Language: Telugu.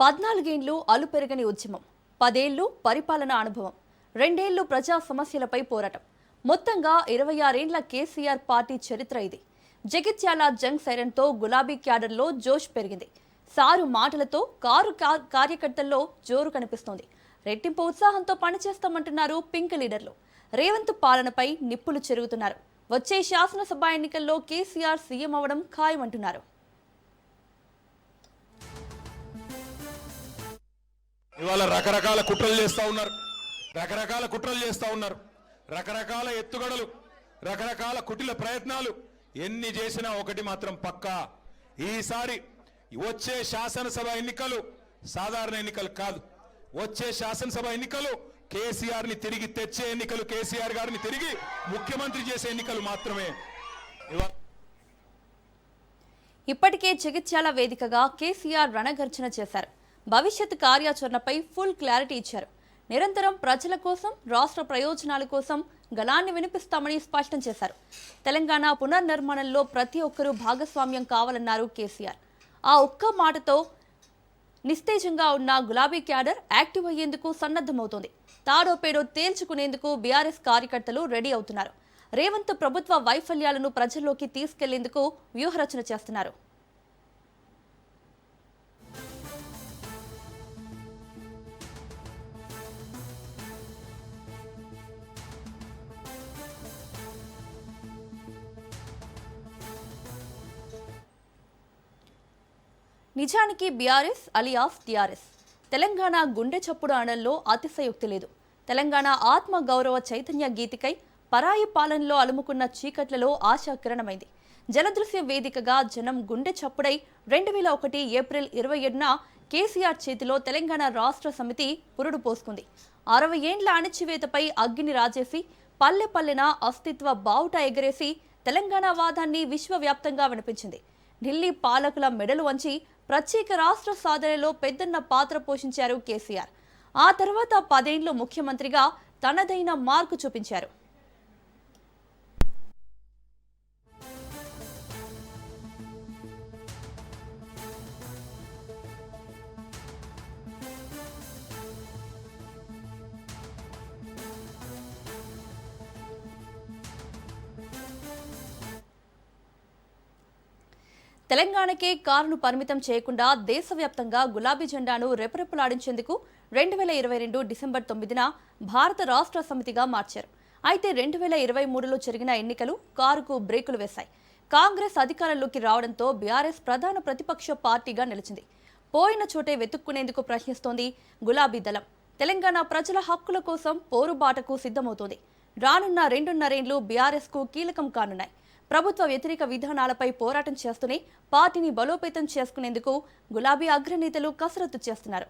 14 ఏళ్లు అలుపెరగని ఉద్యమం, 10 ఏళ్లు పరిపాలనా అనుభవం, 2 ఏళ్లు ప్రజా సమస్యలపై పోరాటం. మొత్తంగా 26 ఏళ్ల కేసీఆర్ పార్టీ చరిత్ర ఇది. జగిత్యాల జంగ్ సైరన్తో గులాబీ క్యాడర్లో జోష్ పెరిగింది. సారు మాటలతో కార్యకర్తల్లో జోరు కనిపిస్తోంది. రెట్టింపు ఉత్సాహంతో పనిచేస్తామంటున్నారు పింక్ లీడర్లు. రేవంత్ పాలనపై నిప్పులు చెరుగుతున్నారు. వచ్చే శాసనసభ ఎన్నికల్లో కేసీఆర్ సీఎం అవడం ఖాయమంటున్నారు. ఇవాళ రకరకాల కుట్రలు చేస్తూ ఉన్నారు, రకరకాల ఎత్తుగడలు, రకరకాల కుటిల ప్రయత్నాలు ఎన్ని చేసినా ఒకటి మాత్రం పక్కా, ఈసారి వచ్చే శాసనసభ ఎన్నికలు సాధారణ ఎన్నికలు కాదు. వచ్చే శాసనసభ ఎన్నికలు కేసీఆర్ ని తిరిగి తెచ్చే ఎన్నికలు, కేసీఆర్ గారిని తిరిగి ముఖ్యమంత్రి చేసే ఎన్నికలు మాత్రమే. ఇప్పటికే జగిత్యాల వేదికగా కేసీఆర్ రణగర్జన చేశారు. భవిష్యత్ కార్యాచరణపై ఫుల్ క్లారిటీ ఇచ్చారు. నిరంతరం ప్రజల కోసం, రాష్ట్ర ప్రయోజనాల కోసం గళాన్ని వినిపిస్తామని స్పష్టం చేశారు. తెలంగాణ పునర్నిర్మాణంలో ప్రతి ఒక్కరూ భాగస్వామ్యం కావాలన్నారు కేసీఆర్. ఆ ఒక్క మాటతో నిస్తేజంగా ఉన్న గులాబీ క్యాడర్ యాక్టివ్ అయ్యేందుకు సన్నద్ధమవుతోంది. తాడో పేడో తేల్చుకునేందుకు బీఆర్ఎస్ కార్యకర్తలు రెడీ అవుతున్నారు. రేవంత్ ప్రభుత్వ వైఫల్యాలను ప్రజల్లోకి తీసుకెళ్లేందుకు వ్యూహరచన చేస్తున్నారు. నిజానికి బీఆర్ఎస్ అలియాస్ టీఆర్ఎస్ తెలంగాణ గుండె చప్పుడు అనడంలో అతిశయోక్తి లేదు. తెలంగాణ ఆత్మ గౌరవ చైతన్య గీతికై పరాయి పాలనలో అలుముకున్న చీకట్లలో ఆశా కిరణమైంది. జలదృశ్య వేదికగా జనం గుండె చప్పుడై 2001 ఏప్రిల్ 27న కేసీఆర్ చేతిలో తెలంగాణ రాష్ట్ర సమితి పురుడు పోసుకుంది. 60 ఏండ్ల అణచివేతపై అగ్గిని రాజేసి పల్లె పల్లెన అస్తిత్వ బావుట ఎగరేసి తెలంగాణ వాదాన్ని విశ్వవ్యాప్తంగా వినిపించింది. ఢిల్లీ పాలకుల మెడలు వంచి ప్రత్యేక రాష్ట్ర సాధనలో పెద్దన్న పాత్ర పోషించారు కేసీఆర్. ఆ తర్వాత 10 ఏళ్లు ముఖ్యమంత్రిగా తనదైన మార్కు చూపించారు. తెలంగాణకే కారును పరిమితం చేయకుండా దేశవ్యాప్తంగా గులాబీ జెండాను రెపరెపలాడించేందుకు 2022 డిసెంబర్ 9న భారత రాష్ట్ర సమితిగా మార్చారు. అయితే 2023లో జరిగిన ఎన్నికలు కారుకు బ్రేకులు వేశాయి. కాంగ్రెస్ అధికారంలోకి రావడంతో బీఆర్ఎస్ ప్రధాన ప్రతిపక్ష పార్టీగా నిలిచింది. పోయిన చోటే వెతుక్కునేందుకు ప్రయత్నిస్తోంది గులాబీ దళం. తెలంగాణ ప్రజల హక్కుల కోసం పోరుబాటకు సిద్ధమవుతోంది. రానున్న 2.5 ఏళ్లు బీఆర్ఎస్కు కీలకం కానున్నాయి. ప్రభుత్వ వ్యతిరేక విధానాలపై పోరాటం చేస్తూనే పార్టీని బలోపేతం చేసుకునేందుకు గులాబీ అగ్రనేతలు కసరత్తు చేస్తున్నారు.